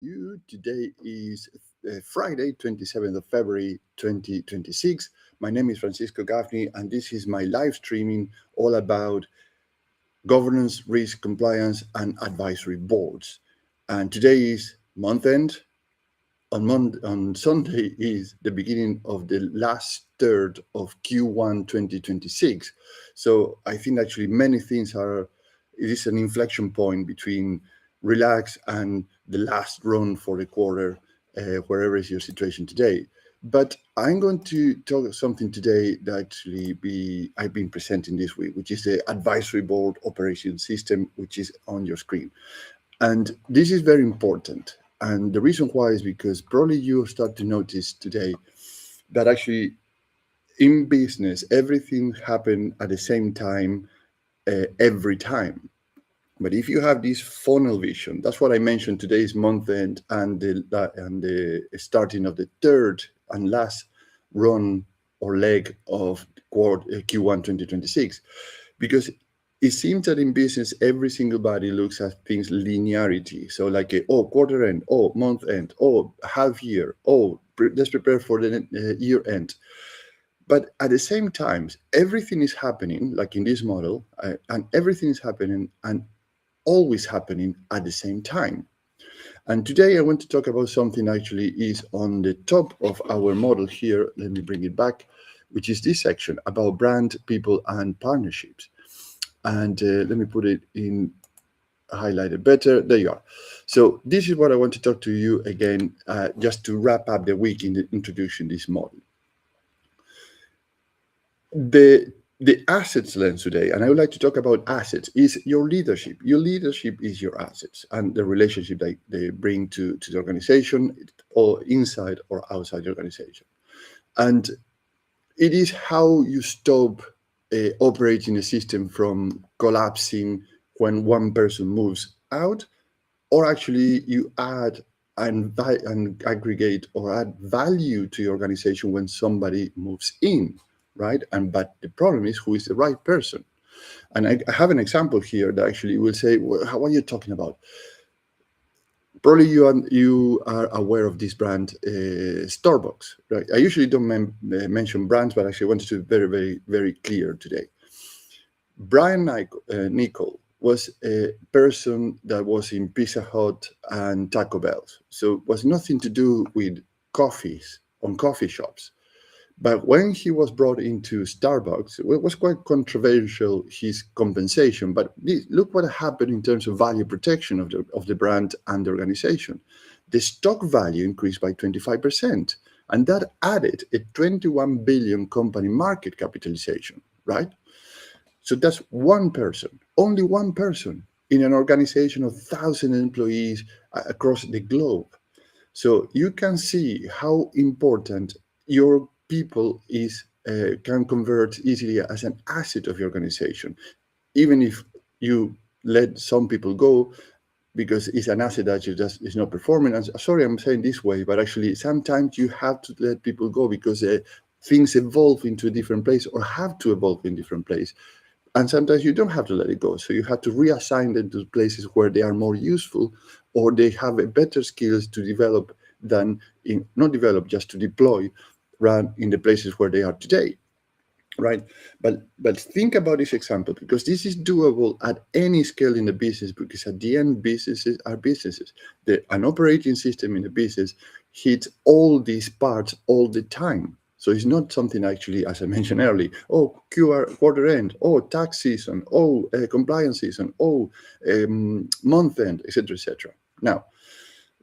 you. Today is Friday, 27th of February 2026. My name is Francisco Gaffney, and this is my live streaming all about governance, risk, compliance, and advisory boards. And today is month end. On Sunday is the beginning of the last third of Q1 2026. So I think actually many things are, it is an inflection point between relax and the last run for the quarter, wherever is your situation today. But I'm going to talk something today that I've been presenting this week, which is the advisory board operation system, which is on your screen. And this is very important. And the reason why is because probably you start to notice today that actually in business, everything happen at the same time, every time. But if you have this funnel vision, that's what I mentioned today's month end and the starting of the third and last run or leg of Q1 2026, because it seems that in business every single body looks at things linearity. So like quarter end, month end, half year, let's prepare for the year end. But at the same time, everything is happening, like in this model, and everything is happening and always happening at the same time. And today I want to talk about something actually is on the top of our model here. Let me bring it back, which is this section about brand, people, and partnerships. And let me put it in highlighted better. There you are. So this is what I want to talk to you again, just to wrap up the week in the introduction this model. The assets lens today, and I would like to talk about assets, is your leadership. Your leadership is your assets and the relationship they bring to the organization, or inside or outside the organization. And it is how you stop operating a system from collapsing when one person moves out, or actually you add and aggregate or add value to your organization when somebody moves in, right? But the problem is, who is the right person? And I have an example here that actually will say, well, how are you talking about? Probably you are aware of this brand, Starbucks, right? I usually don't mention brands, but actually I wanted to be very, very, very clear today. Brian Nicol was a person that was in Pizza Hut and Taco Bell, so it was nothing to do with coffees on coffee shops. But when he was brought into Starbucks, it was quite controversial, his compensation. But look what happened in terms of value protection of the brand and the organization. The stock value increased by 25%, and that added a 21 billion company market capitalization, right? So that's one person, only one person in an organization of 1,000 employees across the globe. So you can see how important your people can convert easily as an asset of your organization, even if you let some people go because it's an asset that you just is not performing. And sorry, I'm saying this way, but actually sometimes you have to let people go because things evolve into a different place or have to evolve in different place. And sometimes you don't have to let it go. So you have to reassign them to places where they are more useful, or they have a better skills to develop than not develop, just to deploy, run in the places where they are today, right? But think about this example, because this is doable at any scale in the business, because at the end, businesses are businesses. An operating system in a business hits all these parts all the time. So it's not something actually, as I mentioned earlier, quarter end, tax season, compliance season, month end, etc., etc. Now,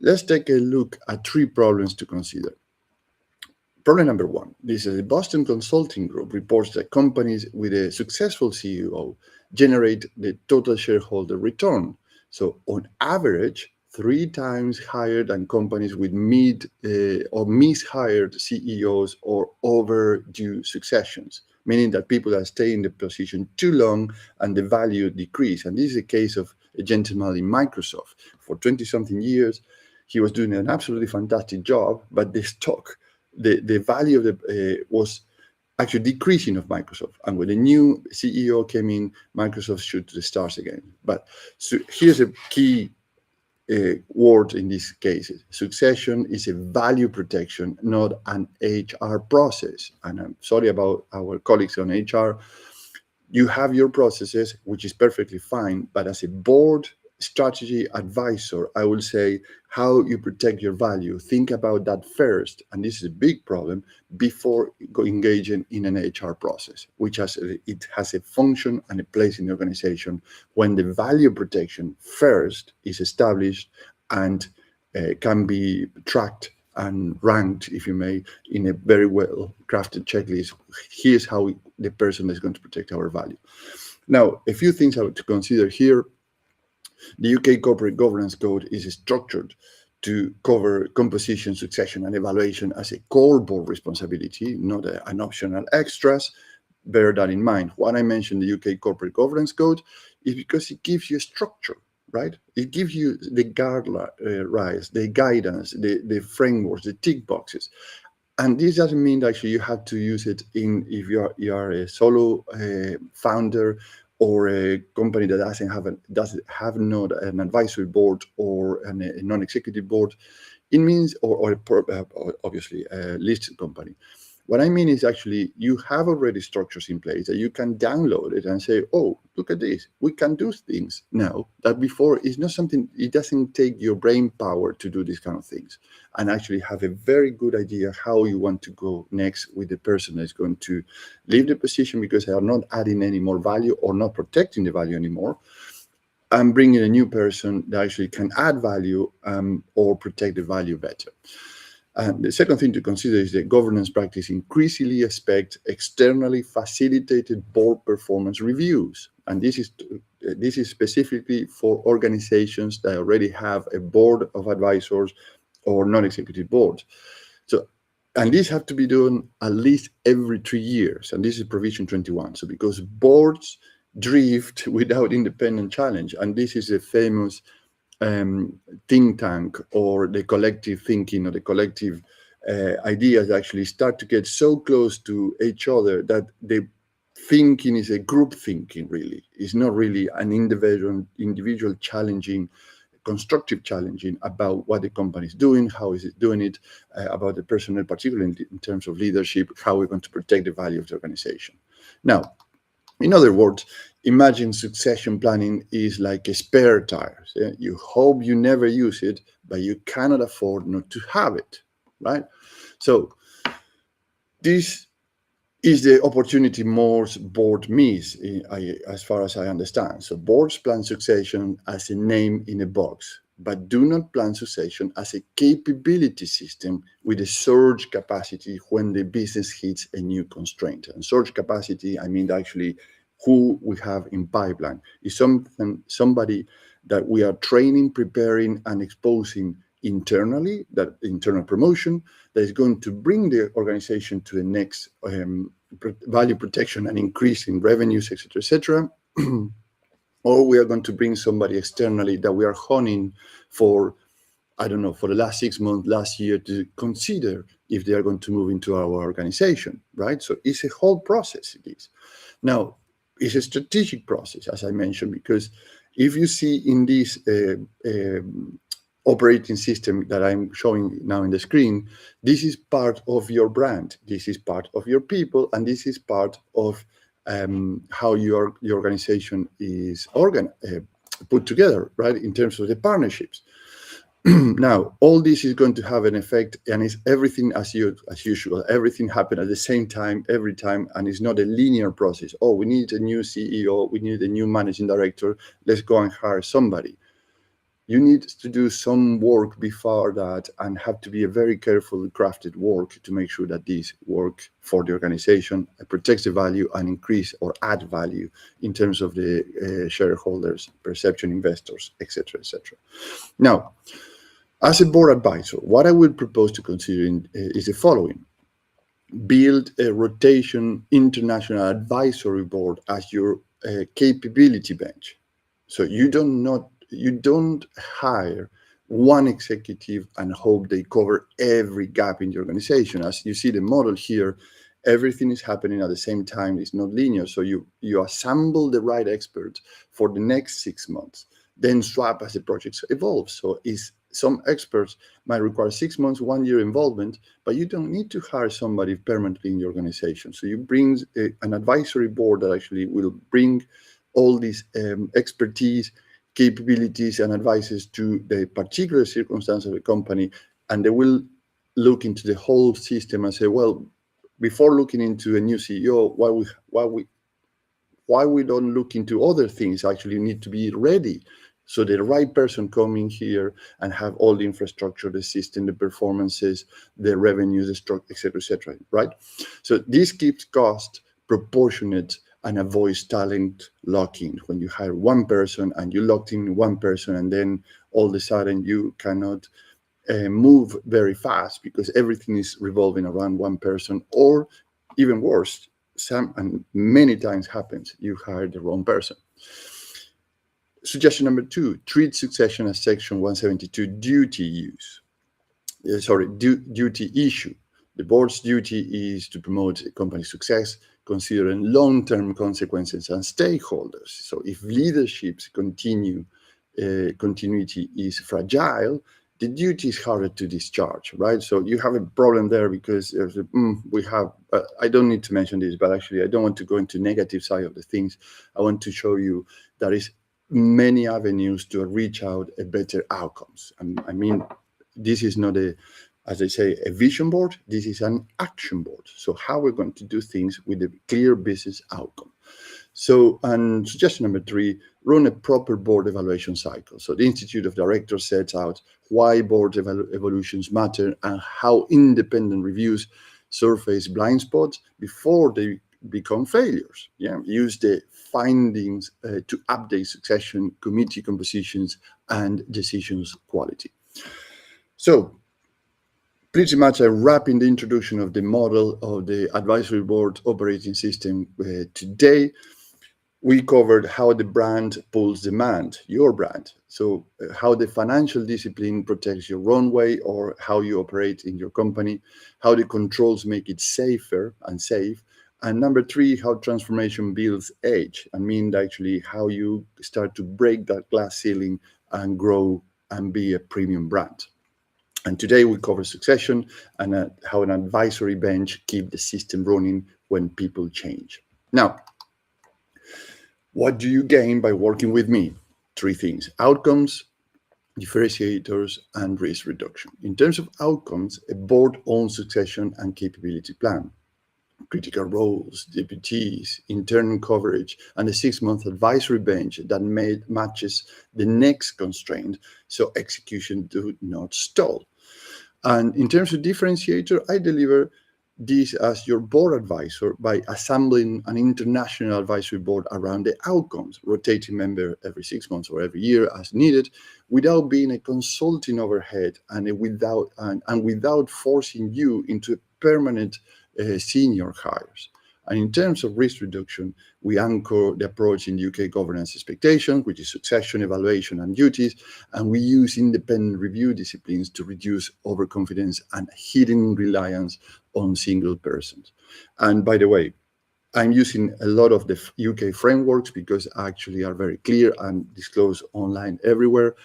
let's take a look at three problems to consider. Problem number one, this is the Boston Consulting Group reports that companies with a successful CEO generate the total shareholder return. So on average, 3 times higher than companies with mid or mishired CEOs or overdue successions, meaning that people are staying in the position too long and the value decrease. And this is a case of a gentleman in Microsoft. For 20-something years, he was doing an absolutely fantastic job, but the stock, the value of was actually decreasing of Microsoft. And when the new CEO came in, Microsoft shoot to the stars again. But so here's a key word in these cases. Succession is a value protection, not an HR process. And I'm sorry about our colleagues on HR. You have your processes, which is perfectly fine, but as a board strategy advisor, I will say how you protect your value. Think about that first, and this is a big problem, before engaging in an HR process, which it has a function and a place in the organization when the value protection first is established and can be tracked and ranked, if you may, in a very well crafted checklist. Here's how the person is going to protect our value. Now, a few things I would to consider here. The UK Corporate Governance Code is structured to cover composition, succession, and evaluation as a core board responsibility, not an optional extras. Bear that in mind. What I mentioned, the UK Corporate Governance Code, is because it gives you a structure, right? It gives you the guidelines, the guidance, the frameworks, the tick boxes. And this doesn't mean that actually you have to use it if you are a solo founder or a company that doesn't have not an advisory board or a non-executive board. It means, or obviously a listed company. What I mean is actually you have already structures in place that you can download it and say, oh, look at this. We can do things now that before is not something, it doesn't take your brain power to do these kind of things, and actually have a very good idea how you want to go next with the person that's going to leave the position because they are not adding any more value or not protecting the value anymore, and bringing a new person that actually can add value or protect the value better. And the second thing to consider is that governance practice increasingly expect externally facilitated board performance reviews. And this is specifically for organizations that already have a board of advisors or non-executive boards. So, and these have to be done at least every 3 years. And this is provision 21. So because boards drift without independent challenge, and this is a famous think tank, or the collective thinking or the collective ideas actually start to get so close to each other that the thinking is a group thinking, really. It's not really an individual challenging, constructive challenging about what the company is doing, how is it doing it, about the personnel, particularly in terms of leadership, how we're going to protect the value of the organization. Now, in other words, imagine succession planning is like a spare tire. Yeah? You hope you never use it, but you cannot afford not to have it, right? So this is the opportunity most board miss, as far as I understand. So boards plan succession as a name in a box, but do not plan succession as a capability system with a surge capacity when the business hits a new constraint. And surge capacity, I mean actually who we have in pipeline is somebody that we are training, preparing, and exposing internally, that internal promotion that is going to bring the organization to the next value protection and increase in revenues, etc., etc. Or we are going to bring somebody externally that we are honing for, I don't know, for the last 6 months, last year, to consider if they are going to move into our organization, right? So it's a whole process, it is. Now, it's a strategic process, as I mentioned, because if you see in this operating system that I'm showing now in the screen, this is part of your brand, this is part of your people, and this is part of how your organization is put together, right, in terms of the partnerships. Now, all this is going to have an effect, and it's everything as usual. Everything happens at the same time, every time, and it's not a linear process. Oh, we need a new CEO, we need a new managing director, let's go and hire somebody. You need to do some work before that, and have to be a very carefully crafted work to make sure that this work for the organization protects the value and increase or add value in terms of the shareholders, perception, investors, etc., etc. Now, as a board advisor, what I would propose to consider is the following. Build a rotation international advisory board as your capability bench. So you don't hire one executive and hope they cover every gap in the organization. As you see the model here, everything is happening at the same time. It's not linear. So you assemble the right experts for the next 6 months. then swap as the projects evolve. So some experts might require 6 months, 1 year involvement, but you don't need to hire somebody permanently in your organization. So you bring an advisory board that actually will bring all these expertise, capabilities, and advices to the particular circumstance of the company, and they will look into the whole system and say, well, before looking into a new CEO, why we don't look into other things? Actually, need to be ready. So the right person coming here and have all the infrastructure, the system, the performances, the revenues, the structure, etc., right? So this keeps cost proportionate and avoids talent locking. When you hire one person and you locked in one person, and then all of a sudden you cannot move very fast because everything is revolving around one person, or even worse, and many times happens, you hire the wrong person. Suggestion number 2, treat succession as Section 172 duty issue. The board's duty is to promote a company's success, considering long-term consequences and stakeholders. So if leadership's continuity is fragile, the duty is harder to discharge, right? So you have a problem there because we have, I don't need to mention this, but actually I don't want to go into negative side of the things. I want to show you there is many avenues to reach out a better outcomes. I mean, this is not as I say, a vision board. This is an action board. So how we're going to do things with a clear business outcome. So, and suggestion number 3, run a proper board evaluation cycle. So the Institute of Directors sets out why board evolutions matter and how independent reviews surface blind spots before they become failures. Yeah, use the findings to update succession, committee compositions, and decisions quality. So pretty much I wrap in the introduction of the model of the advisory board operating system today. We covered how the brand pulls demand, your brand. So how the financial discipline protects your runway or how you operate in your company, how the controls make it safer and safe. And number 3, how transformation builds edge. I mean, actually how you start to break that glass ceiling and grow and be a premium brand. And today we cover succession and how an advisory bench keep the system running when people change. Now, what do you gain by working with me? 3 things: outcomes, differentiators, and risk reduction. In terms of outcomes, a board owns succession and capability plan, critical roles, deputies, internal coverage, and a 6-month advisory bench that matches the next constraint so execution do not stall. And in terms of differentiator, I deliver this as your board advisor by assembling an international advisory board around the outcomes, rotating member every 6 months or every year as needed, without being a consulting overhead and without forcing you into a permanent senior hires. And in terms of risk reduction, we anchor the approach in UK governance expectations, which is succession, evaluation, and duties, and we use independent review disciplines to reduce overconfidence and hidden reliance on single persons. And by the way, I'm using a lot of the UK frameworks because actually are very clear and disclosed online everywhere.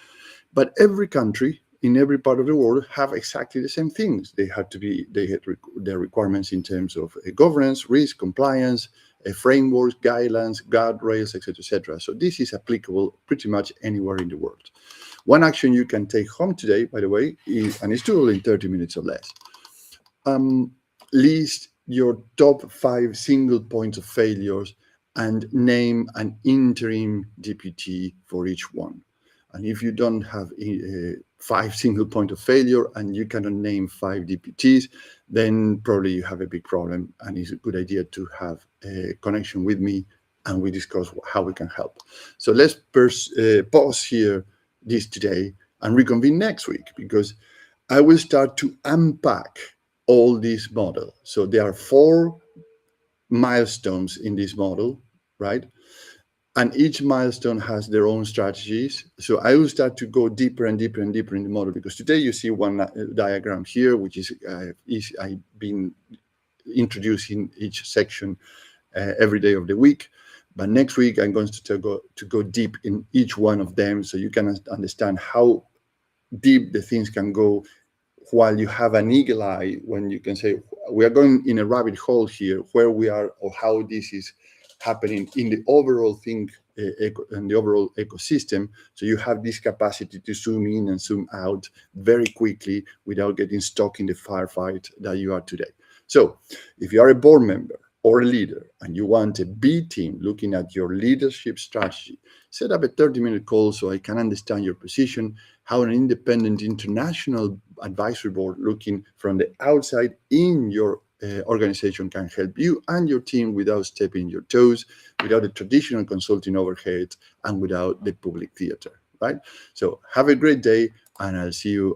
But every country in every part of the world have exactly the same things. They have their requirements in terms of governance, risk, compliance, frameworks, guidelines, guardrails, etc., etc. So this is applicable pretty much anywhere in the world. One action you can take home today, by the way, and it's doable in 30 minutes or less. List your top 5 single points of failures and name an interim deputy for each one. And if you don't have 5 single point of failure and you cannot name 5 deputies, then probably you have a big problem, and it's a good idea to have a connection with me and we discuss how we can help. So let's pause here this today and reconvene next week, because I will start to unpack all this model. So there are 4 milestones in this model, right? And each milestone has their own strategies. So I will start to go deeper and deeper and deeper in the model, because today you see one diagram here, which is I've been introducing each section every day of the week. But next week, I'm going to go deep in each one of them so you can understand how deep the things can go, while you have an eagle eye when you can say, we are going in a rabbit hole here, where we are or how this is happening in the overall thing, in the overall ecosystem. So you have this capacity to zoom in and zoom out very quickly without getting stuck in the firefight that you are today. So if you are a board member or a leader and you want a B team looking at your leadership strategy, set up a 30-minute call so I can understand your position, how an independent international advisory board looking from the outside in your organization can help you and your team without stepping your toes, without the traditional consulting overhead, and without the public theater, right? So have a great day, and I'll see you